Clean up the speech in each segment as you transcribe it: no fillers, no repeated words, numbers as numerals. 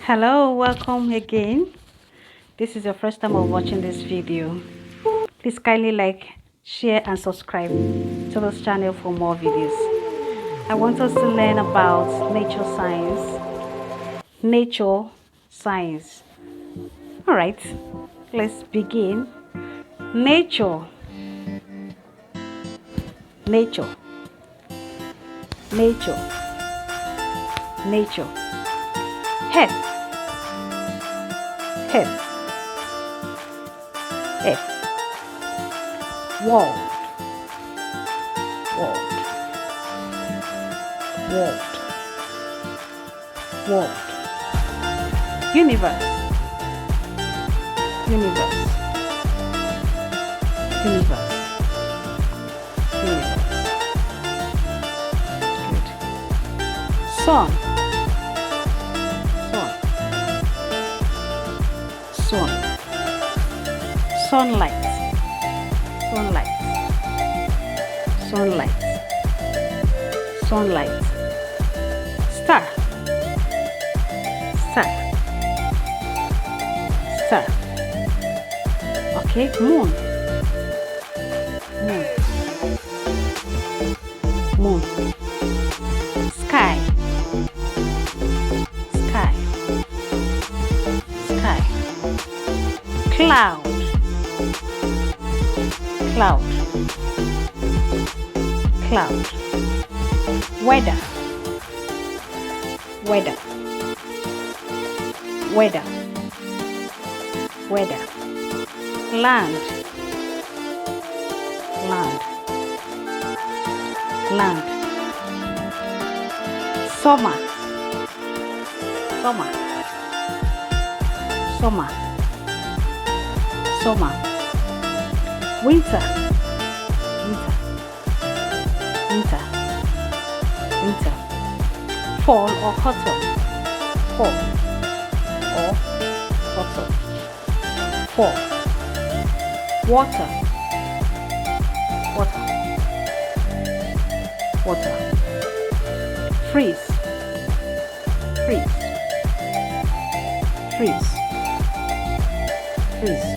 Hello, welcome again. This is your first time of watching this video. Please kindly like, share and subscribe to this channel for more videos. I want us to learn about nature science. Nature science. Alright, let's begin. Nature. Nature. Nature. Nature. Head. Head. Head. World. World. World. World. Universe. Universe. Universe. Universe. Good. Sun. Sun. Sunlight. Sunlight. Sunlight. Sunlight. Star. Star. Star. Okay, moon. Moon. Moon. Sky. Sky. Sky. Cloud. Cloud. Cloud. Weather. Weather. Weather. Weather. Land. Land. Land. Summer. Summer. Summer. Summer. Winter. Winter. Winter. Winter. Fall or autumn. Fall or autumn. Fall. Water. Water. Water. Freeze. Freeze. Freeze. Freeze.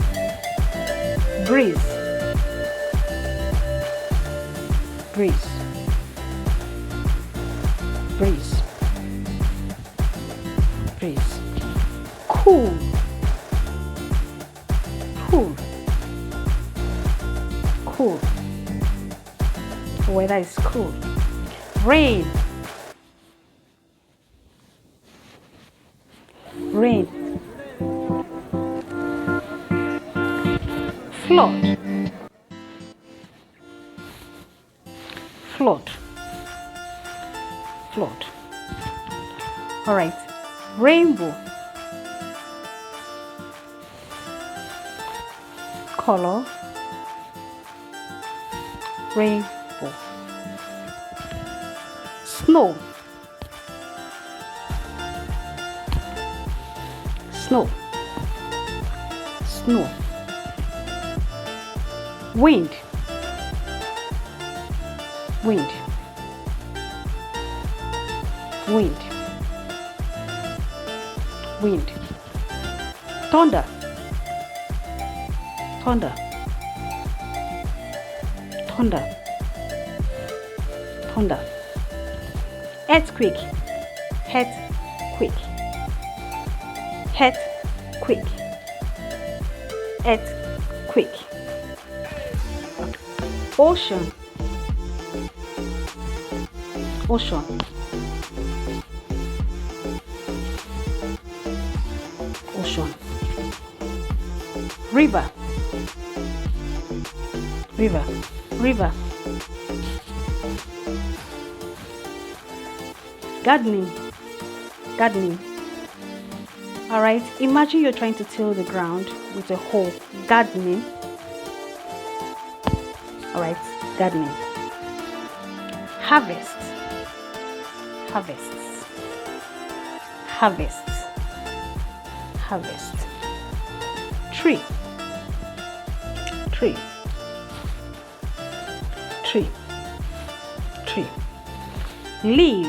Breeze. Breeze. Breeze. Breeze. Cool. Cool. Cool. The weather is cool. Rain. Rain. Flood. Flood. Flood. All right. Rainbow. Color. Rainbow. Snow. Snow. Snow. Wind. Wind. Wind. Wind. Thunder. Thunder. Thunder. Thunder. Earthquake. Earthquake. Earthquake. Earthquake. Ocean. Ocean. Ocean. River. River. River. Gardening. Gardening. All right. Imagine you're trying to till the ground with a hoe. Gardening. All right. Gardening. Harvest. Harvests. Harvests. Harvest. Tree. Tree. Tree. Tree. Leaf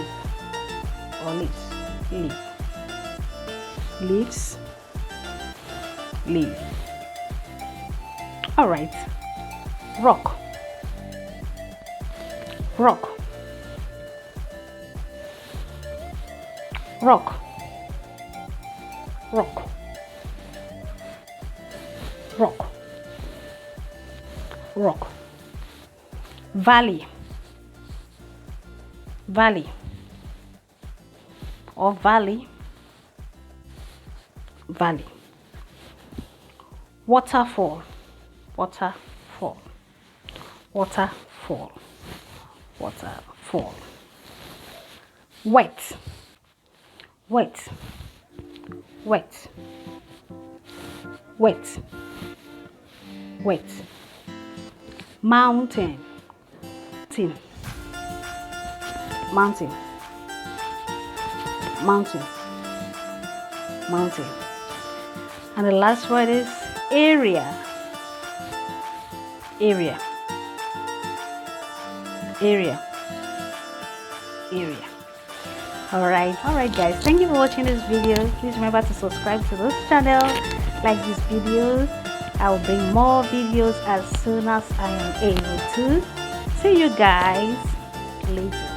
or leaves. Leaf. leaves, leaf. All right. Rock, rock, rock, rock, rock, rock. Valley, valley, or valley, valley. Waterfall, waterfall, waterfall, waterfall. Wet, wet, wet, wet, wet. Mountain, mountain, mountain, mountain, mountain. And the last word is area, area, area, area. All right guys, thank you for watching this video. Please remember to subscribe to this channel, like this video. I will bring more videos as soon as I am able to. See you guys later.